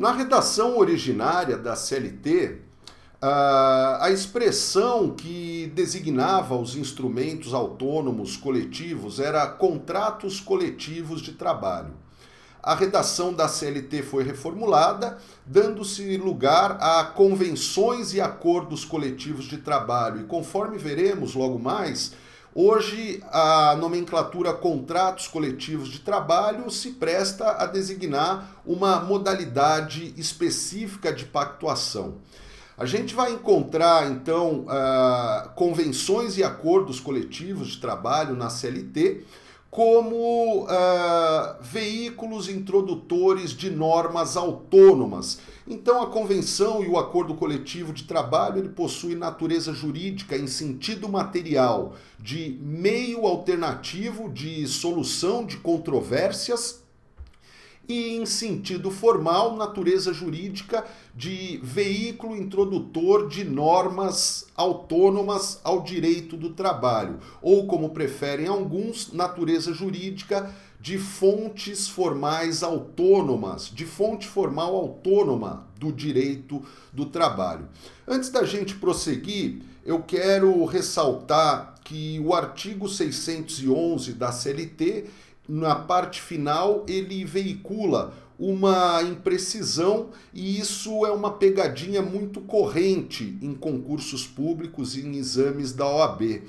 Na redação originária da CLT, a expressão que designava os instrumentos autônomos coletivos era contratos coletivos de trabalho. A redação da CLT foi reformulada, dando-se lugar a convenções e acordos coletivos de trabalho. E conforme veremos logo mais, hoje a nomenclatura contratos coletivos de trabalho se presta a designar uma modalidade específica de pactuação. A gente vai encontrar, então, convenções e acordos coletivos de trabalho na CLT como veículos introdutores de normas autônomas. Então, a convenção e o acordo coletivo de trabalho ele possui natureza jurídica em sentido material de meio alternativo de solução de controvérsias e em sentido formal, natureza jurídica de veículo introdutor de normas autônomas ao direito do trabalho, ou como preferem alguns, natureza jurídica de fontes formais autônomas, de fonte formal autônoma do direito do trabalho. Antes da gente prosseguir, eu quero ressaltar que o artigo 611 da CLT, na parte final, ele veicula uma imprecisão e isso é uma pegadinha muito corrente em concursos públicos e em exames da OAB.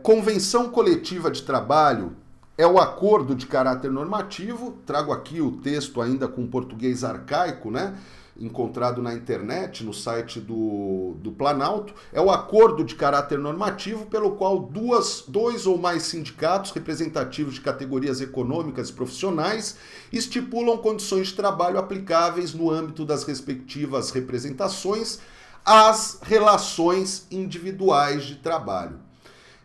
Convenção coletiva de trabalho é o acordo de caráter normativo, trago aqui o texto ainda com português arcaico, né? Encontrado na internet, no site do Planalto, é o acordo de caráter normativo pelo qual dois ou mais sindicatos representativos de categorias econômicas e profissionais estipulam condições de trabalho aplicáveis no âmbito das respectivas representações às relações individuais de trabalho.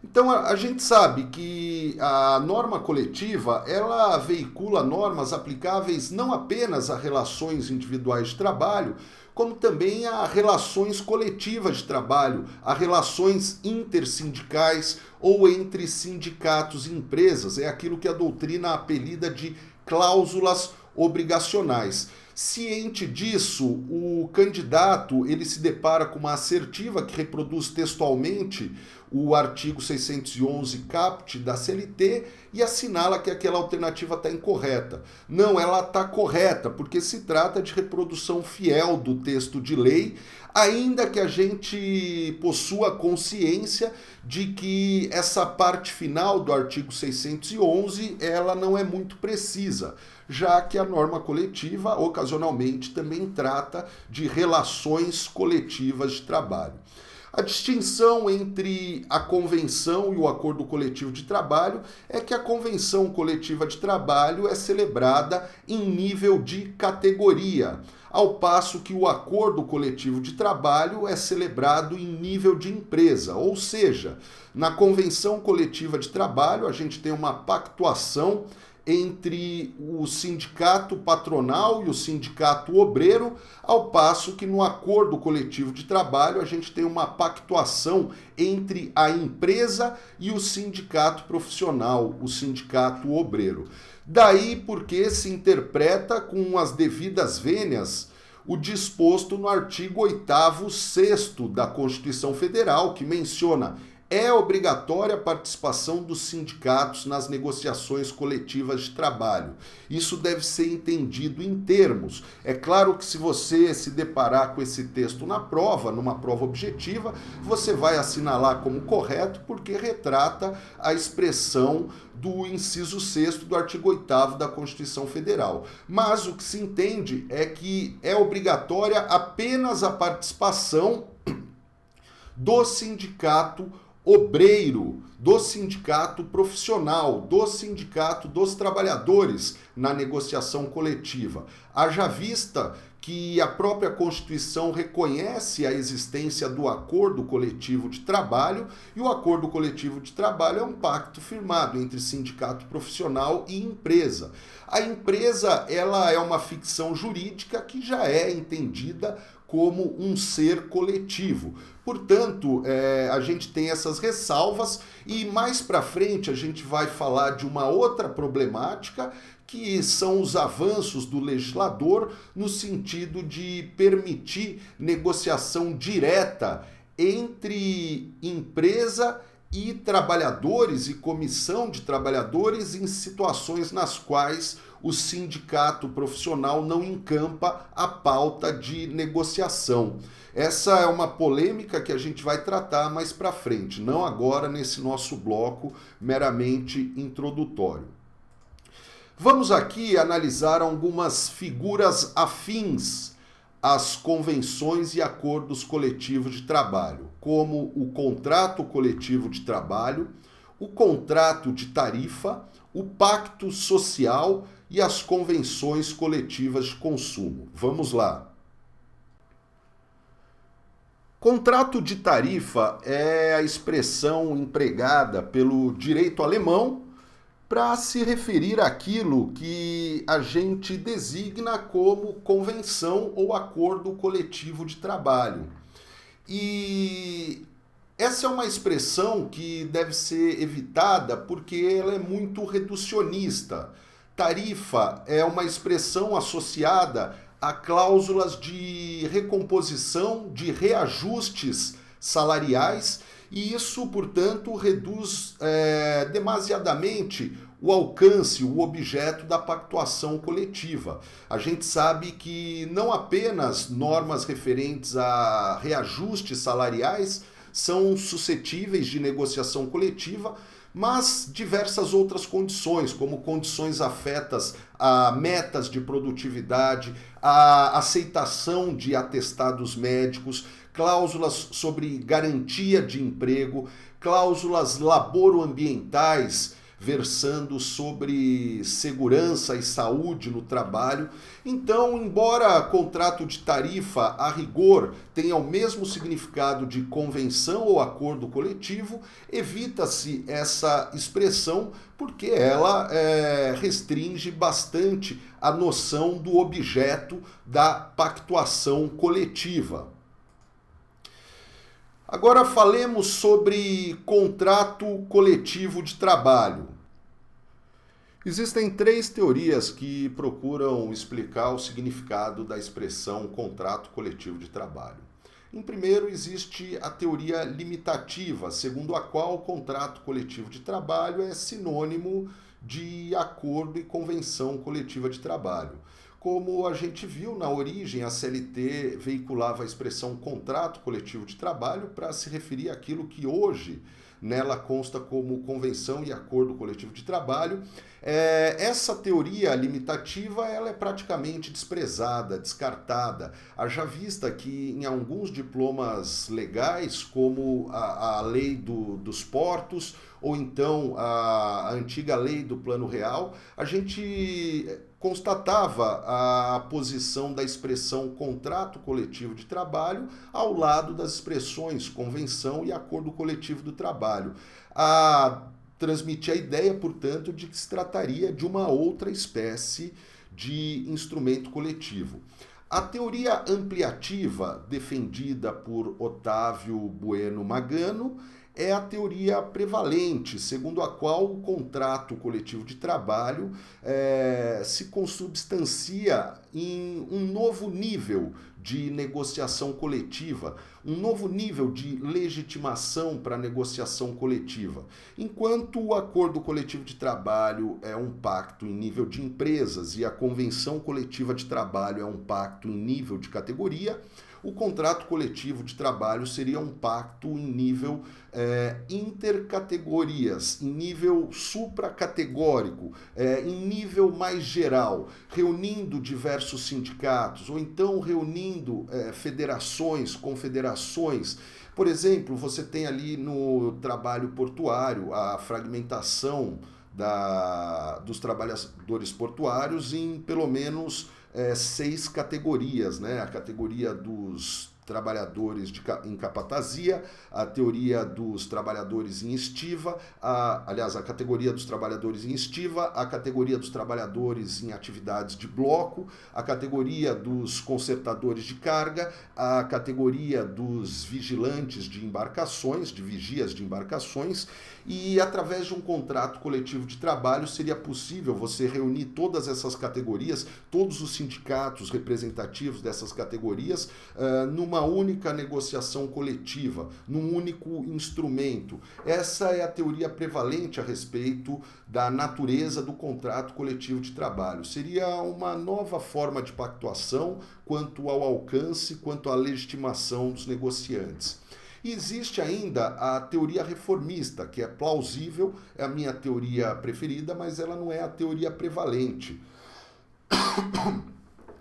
Então, a gente sabe que a norma coletiva, ela veicula normas aplicáveis não apenas a relações individuais de trabalho, como também a relações coletivas de trabalho, a relações intersindicais ou entre sindicatos e empresas. É aquilo que a doutrina apelida de cláusulas obrigacionais. Ciente disso, o candidato ele se depara com uma assertiva que reproduz textualmente o artigo 611 caput da CLT e assinala que aquela alternativa está incorreta. Não, ela está correta, porque se trata de reprodução fiel do texto de lei, ainda que a gente possua consciência de que essa parte final do artigo 611 ela não é muito precisa, já que a norma coletiva ocasionalmente também trata de relações coletivas de trabalho. A distinção entre a convenção e o acordo coletivo de trabalho é que a convenção coletiva de trabalho é celebrada em nível de categoria, ao passo que o acordo coletivo de trabalho é celebrado em nível de empresa, ou seja, na convenção coletiva de trabalho a gente tem uma pactuação entre o sindicato patronal e o sindicato obreiro, ao passo que no acordo coletivo de trabalho a gente tem uma pactuação entre a empresa e o sindicato profissional, o sindicato obreiro. Daí porque se interpreta com as devidas vênias o disposto no artigo 8º, 6º da Constituição Federal, que menciona: é obrigatória a participação dos sindicatos nas negociações coletivas de trabalho. Isso deve ser entendido em termos. É claro que se você se deparar com esse texto na prova, numa prova objetiva, você vai assinalar como correto porque retrata a expressão do inciso 6º do artigo 8º da Constituição Federal. Mas o que se entende é que é obrigatória apenas a participação do sindicato obreiro, do sindicato profissional, do sindicato dos trabalhadores na negociação coletiva. Haja vista que a própria Constituição reconhece a existência do acordo coletivo de trabalho, e o acordo coletivo de trabalho é um pacto firmado entre sindicato profissional e empresa. A empresa, ela é uma ficção jurídica que já é entendida como um ser coletivo. Portanto, a gente tem essas ressalvas e mais para frente a gente vai falar de uma outra problemática, que são os avanços do legislador no sentido de permitir negociação direta entre empresa e trabalhadores e comissão de trabalhadores em situações nas quais o sindicato profissional não encampa a pauta de negociação. Essa é uma polêmica que a gente vai tratar mais para frente, não agora nesse nosso bloco meramente introdutório. Vamos aqui analisar algumas figuras afins às convenções e acordos coletivos de trabalho, como o contrato coletivo de trabalho, o contrato de tarifa, o pacto social e as convenções coletivas de consumo. Vamos lá. Contrato de tarifa é a expressão empregada pelo direito alemão para se referir àquilo que a gente designa como convenção ou acordo coletivo de trabalho. E essa é uma expressão que deve ser evitada porque ela é muito reducionista. Tarifa é uma expressão associada a cláusulas de recomposição, de reajustes salariais, e isso, portanto, reduz demasiadamente o alcance, o objeto da pactuação coletiva. A gente sabe que não apenas normas referentes a reajustes salariais são suscetíveis de negociação coletiva, mas diversas outras condições, como condições afetas a metas de produtividade, a aceitação de atestados médicos, cláusulas sobre garantia de emprego, cláusulas laboroambientais, versando sobre segurança e saúde no trabalho. Então, embora contrato de tarifa, a rigor, tenha o mesmo significado de convenção ou acordo coletivo, evita-se essa expressão porque ela restringe bastante a noção do objeto da pactuação coletiva. Agora falemos sobre contrato coletivo de trabalho. Existem 3 teorias que procuram explicar o significado da expressão contrato coletivo de trabalho. Em primeiro, existe a teoria limitativa, segundo a qual o contrato coletivo de trabalho é sinônimo de acordo e convenção coletiva de trabalho. Como a gente viu na origem, a CLT veiculava a expressão contrato coletivo de trabalho para se referir àquilo que hoje nela consta como convenção e acordo coletivo de trabalho. Essa teoria limitativa ela é praticamente desprezada, descartada, haja vista que em alguns diplomas legais, como a lei dos portos, ou então a antiga lei do Plano Real, a gente constatava a posição da expressão contrato coletivo de trabalho ao lado das expressões convenção e acordo coletivo do trabalho. Transmitia a ideia, portanto, de que se trataria de uma outra espécie de instrumento coletivo. A teoria ampliativa, defendida por Otávio Bueno Magano, é a teoria prevalente, segundo a qual o contrato coletivo de trabalho se consubstancia em um novo nível de negociação coletiva, um novo nível de legitimação para a negociação coletiva. Enquanto o acordo coletivo de trabalho é um pacto em nível de empresas e a convenção coletiva de trabalho é um pacto em nível de categoria, o contrato coletivo de trabalho seria um pacto em nível intercategorias, em nível supracategórico, em nível mais geral, reunindo diversos sindicatos, ou então reunindo federações, confederações. Por exemplo, você tem ali no trabalho portuário a fragmentação dos trabalhadores portuários em pelo menos 6 categorias, né? A categoria dos trabalhadores em capatazia, a teoria dos trabalhadores em estiva, a categoria dos trabalhadores em estiva, a categoria dos trabalhadores em atividades de bloco, a categoria dos consertadores de carga, a categoria dos vigilantes de embarcações, de vigias de embarcações, e através de um contrato coletivo de trabalho seria possível você reunir todas essas categorias, todos os sindicatos representativos dessas categorias, numa única negociação coletiva, num único instrumento. Essa é a teoria prevalente a respeito da natureza do contrato coletivo de trabalho. Seria uma nova forma de pactuação quanto ao alcance, quanto à legitimação dos negociantes. E existe ainda a teoria reformista, que é plausível, é a minha teoria preferida, mas ela não é a teoria prevalente.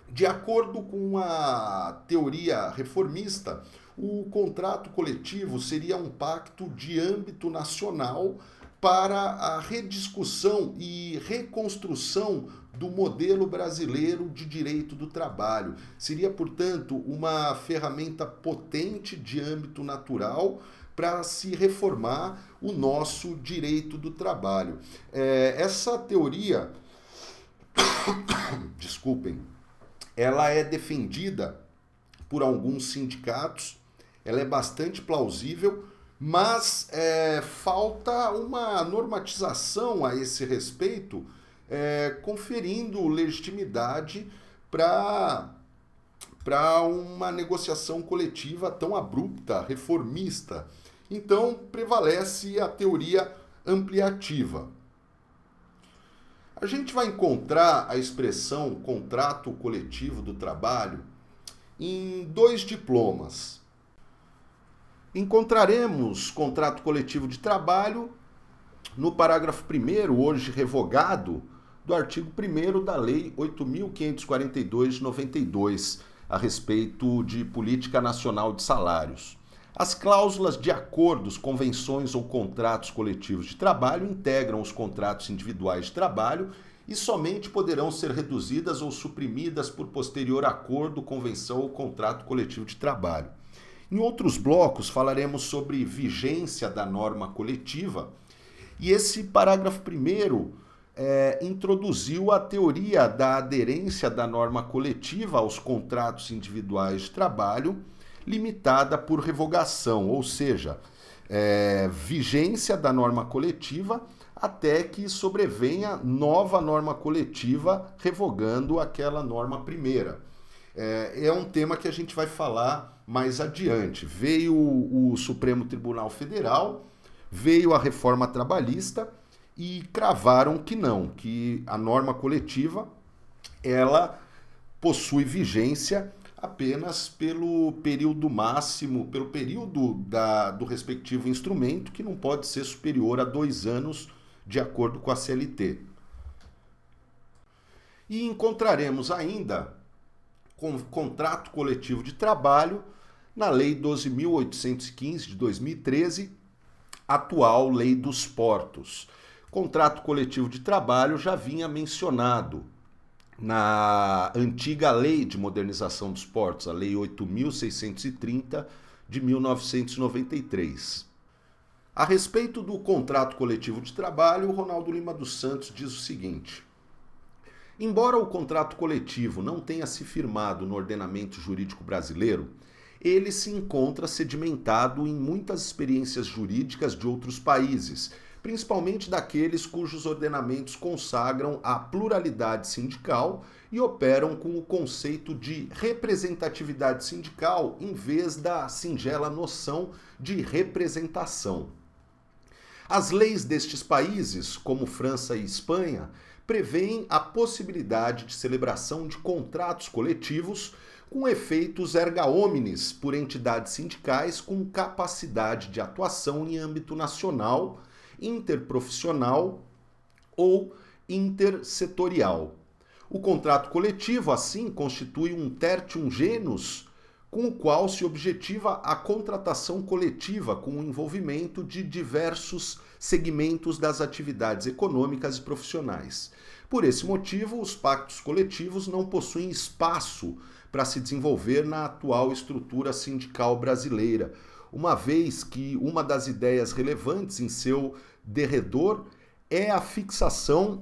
De acordo com a teoria reformista, o contrato coletivo seria um pacto de âmbito nacional para a rediscussão e reconstrução do modelo brasileiro de direito do trabalho. Seria, portanto, uma ferramenta potente de âmbito natural para se reformar o nosso direito do trabalho. Essa teoria, desculpem, ela é defendida por alguns sindicatos, ela é bastante plausível, mas falta uma normatização a esse respeito, conferindo legitimidade para uma negociação coletiva tão abrupta, reformista. Então, prevalece a teoria ampliativa. A gente vai encontrar a expressão contrato coletivo do trabalho em 2 diplomas. Encontraremos contrato coletivo de trabalho no parágrafo 1º, hoje revogado, do artigo 1º da Lei 8.542 de 92, a respeito de política nacional de salários. As cláusulas de acordos, convenções ou contratos coletivos de trabalho integram os contratos individuais de trabalho e somente poderão ser reduzidas ou suprimidas por posterior acordo, convenção ou contrato coletivo de trabalho. Em outros blocos falaremos sobre vigência da norma coletiva e esse parágrafo 1º introduziu a teoria da aderência da norma coletiva aos contratos individuais de trabalho limitada por revogação, ou seja, vigência da norma coletiva até que sobrevenha nova norma coletiva revogando aquela norma primeira. É um tema que a gente vai falar mais adiante. Veio o Supremo Tribunal Federal, veio a reforma trabalhista e cravaram que não, que a norma coletiva ela possui vigência apenas pelo período máximo, pelo período do respectivo instrumento, que não pode ser superior a 2 anos, de acordo com a CLT. E encontraremos ainda com contrato coletivo de trabalho na Lei 12.815 de 2013, atual Lei dos Portos. Contrato coletivo de trabalho já vinha mencionado na antiga Lei de Modernização dos Portos, a Lei 8.630 de 1993. A respeito do contrato coletivo de trabalho, o Ronaldo Lima dos Santos diz o seguinte: embora o contrato coletivo não tenha se firmado no ordenamento jurídico brasileiro, ele se encontra sedimentado em muitas experiências jurídicas de outros países, principalmente daqueles cujos ordenamentos consagram a pluralidade sindical e operam com o conceito de representatividade sindical em vez da singela noção de representação. As leis destes países, como França e Espanha, prevêem a possibilidade de celebração de contratos coletivos com efeitos erga omnes por entidades sindicais com capacidade de atuação em âmbito nacional, interprofissional ou intersetorial. O contrato coletivo, assim, constitui um tertium genus com o qual se objetiva a contratação coletiva com o envolvimento de diversos segmentos das atividades econômicas e profissionais. Por esse motivo, os pactos coletivos não possuem espaço para se desenvolver na atual estrutura sindical brasileira, uma vez que uma das ideias relevantes em seu derredor é a fixação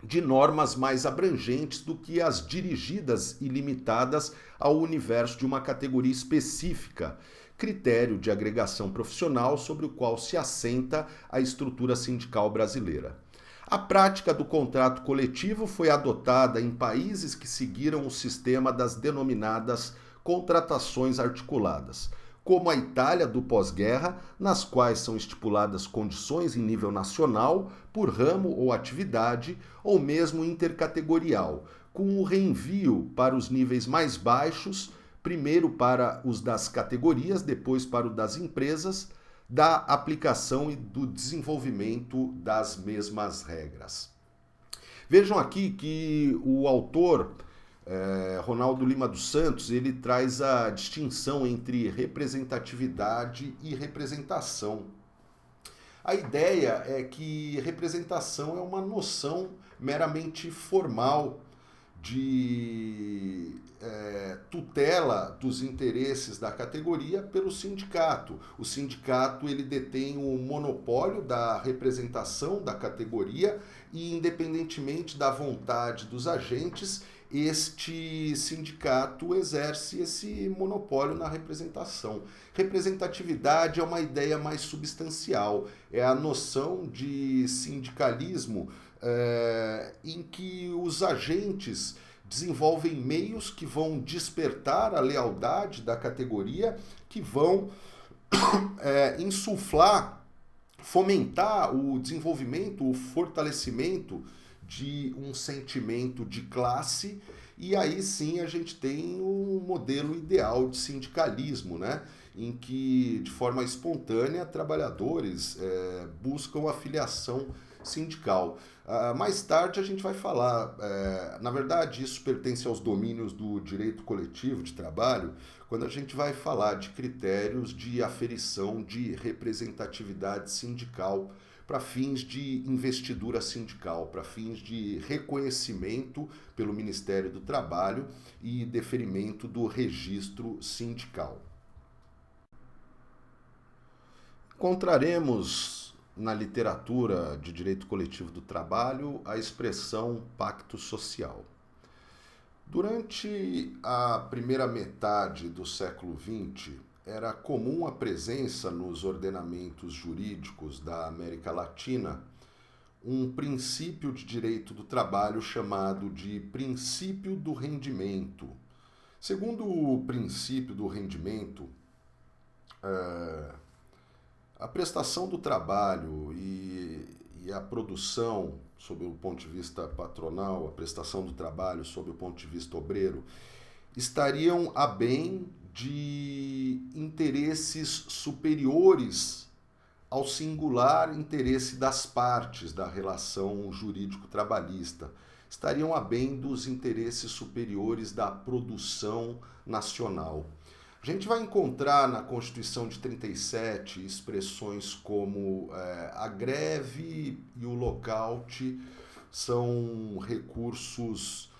de normas mais abrangentes do que as dirigidas e limitadas ao universo de uma categoria específica, critério de agregação profissional sobre o qual se assenta a estrutura sindical brasileira. A prática do contrato coletivo foi adotada em países que seguiram o sistema das denominadas contratações articuladas, como a Itália do pós-guerra, nas quais são estipuladas condições em nível nacional, por ramo ou atividade, ou mesmo intercategorial, com o reenvio para os níveis mais baixos, primeiro para os das categorias, depois para o das empresas, da aplicação e do desenvolvimento das mesmas regras. Vejam aqui que o autor Ronaldo Lima dos Santos, ele traz a distinção entre representatividade e representação. A ideia é que representação é uma noção meramente formal de tutela dos interesses da categoria pelo sindicato. O sindicato ele detém o monopólio da representação da categoria e, independentemente da vontade dos agentes, este sindicato exerce esse monopólio na representação. Representatividade é uma ideia mais substancial, é a noção de sindicalismo em que os agentes desenvolvem meios que vão despertar a lealdade da categoria, que vão insuflar, fomentar o desenvolvimento, o fortalecimento de um sentimento de classe, e aí sim a gente tem um modelo ideal de sindicalismo, né? Em que, de forma espontânea, trabalhadores buscam a filiação sindical. Mais tarde a gente vai falar, na verdade isso pertence aos domínios do direito coletivo de trabalho, quando a gente vai falar de critérios de aferição de representatividade sindical para fins de investidura sindical, para fins de reconhecimento pelo Ministério do Trabalho e deferimento do registro sindical. Encontraremos na literatura de direito coletivo do trabalho a expressão pacto social. Durante a primeira metade do século XX, era comum a presença nos ordenamentos jurídicos da América Latina um princípio de direito do trabalho chamado de princípio do rendimento. Segundo o princípio do rendimento, a prestação do trabalho e a produção, sob o ponto de vista patronal, a prestação do trabalho sob o ponto de vista obreiro, estariam a bem de interesses superiores ao singular interesse das partes da relação jurídico-trabalhista. Estariam a bem dos interesses superiores da produção nacional. A gente vai encontrar na Constituição de 37 expressões como a greve e o lockout são recursos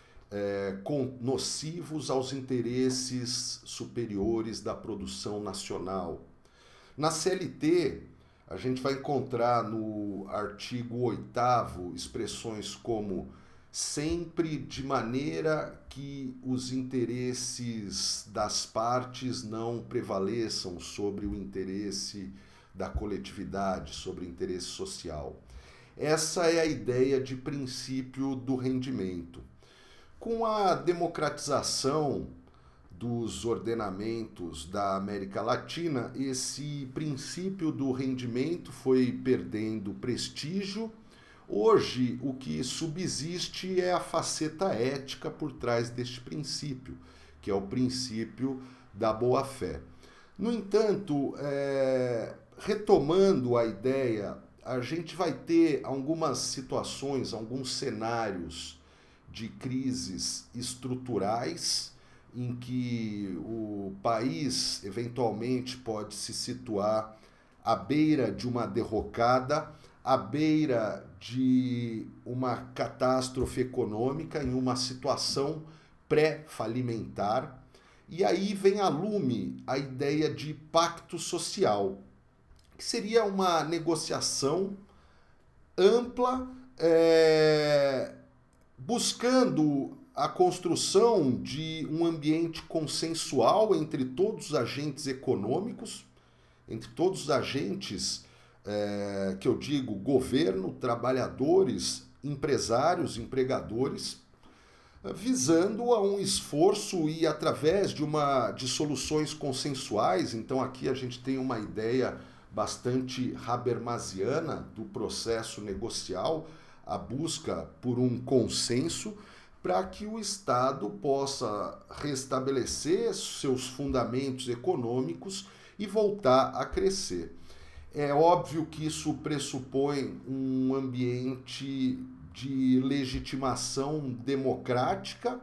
nocivos aos interesses superiores da produção nacional. Na CLT, a gente vai encontrar no artigo 8º expressões como sempre de maneira que os interesses das partes não prevaleçam sobre o interesse da coletividade, sobre o interesse social. Essa é a ideia de princípio do rendimento. Com a democratização dos ordenamentos da América Latina, esse princípio do rendimento foi perdendo prestígio. Hoje, o que subsiste é a faceta ética por trás deste princípio, que é o princípio da boa-fé. No entanto, retomando a ideia, a gente vai ter algumas situações, alguns cenários de crises estruturais em que o país eventualmente pode se situar à beira de uma derrocada, à beira de uma catástrofe econômica, em uma situação pré-falimentar, e aí vem a lume a ideia de pacto social, que seria uma negociação ampla, buscando a construção de um ambiente consensual entre todos os agentes econômicos, entre todos os agentes, que eu digo, governo, trabalhadores, empresários, empregadores, visando a um esforço e através de soluções consensuais. Então aqui a gente tem uma ideia bastante habermasiana do processo negocial, a busca por um consenso para que o Estado possa restabelecer seus fundamentos econômicos e voltar a crescer. É óbvio que isso pressupõe um ambiente de legitimação democrática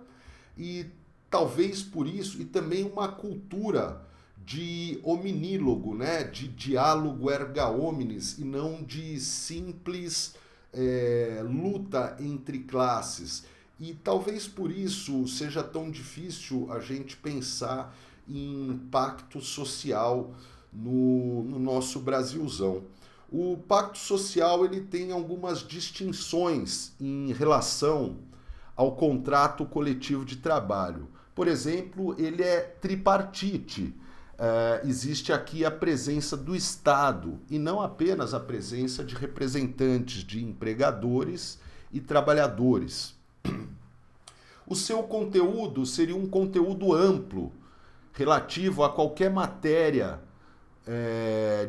e talvez por isso, e também uma cultura de hominílogo, né? De diálogo erga omnes e não de simples luta entre classes. E talvez por isso seja tão difícil a gente pensar em pacto social no nosso Brasilzão. O pacto social ele tem algumas distinções em relação ao contrato coletivo de trabalho. Por exemplo, ele é tripartite. Existe aqui a presença do Estado e não apenas a presença de representantes de empregadores e trabalhadores. O seu conteúdo seria um conteúdo amplo, relativo a qualquer matéria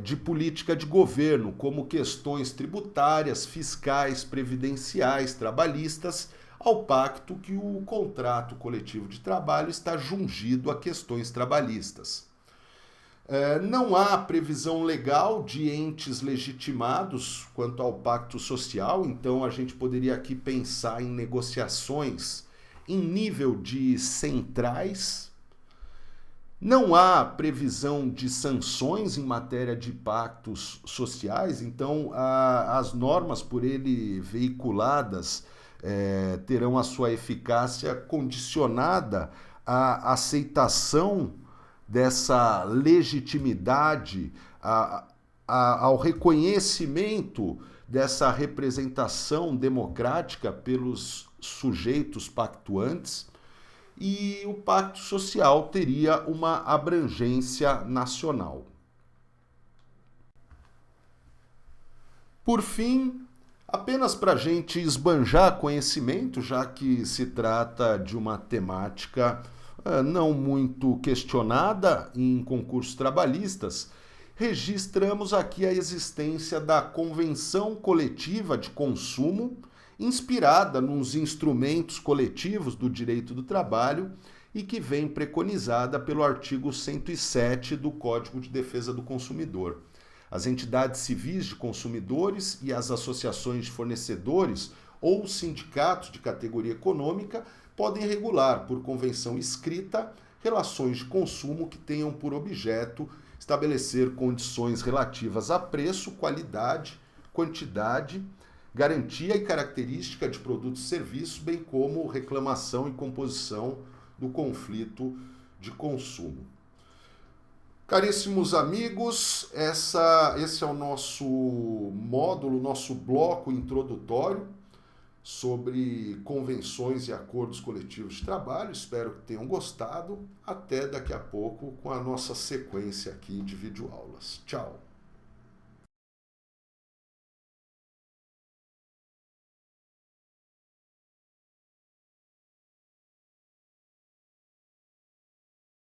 de política de governo, como questões tributárias, fiscais, previdenciais, trabalhistas, ao pacto que o contrato coletivo de trabalho está jungido a questões trabalhistas. Não há previsão legal de entes legitimados quanto ao pacto social, então a gente poderia aqui pensar em negociações em nível de centrais. Não há previsão de sanções em matéria de pactos sociais, então as normas por ele veiculadas terão a sua eficácia condicionada à aceitação dessa legitimidade, ao reconhecimento dessa representação democrática pelos sujeitos pactuantes, e o pacto social teria uma abrangência nacional. Por fim, apenas para a gente esbanjar conhecimento, já que se trata de uma temática não muito questionada em concursos trabalhistas, registramos aqui a existência da Convenção Coletiva de Consumo, inspirada nos instrumentos coletivos do direito do trabalho e que vem preconizada pelo artigo 107 do Código de Defesa do Consumidor. As entidades civis de consumidores e as associações de fornecedores ou sindicatos de categoria econômica podem regular, por convenção escrita, relações de consumo que tenham por objeto estabelecer condições relativas a preço, qualidade, quantidade, garantia e característica de produtos e serviços, bem como reclamação e composição do conflito de consumo. Caríssimos amigos, esse é o nosso módulo, nosso bloco introdutório sobre convenções e acordos coletivos de trabalho. Espero que tenham gostado. Até daqui a pouco com a nossa sequência aqui de videoaulas. Tchau!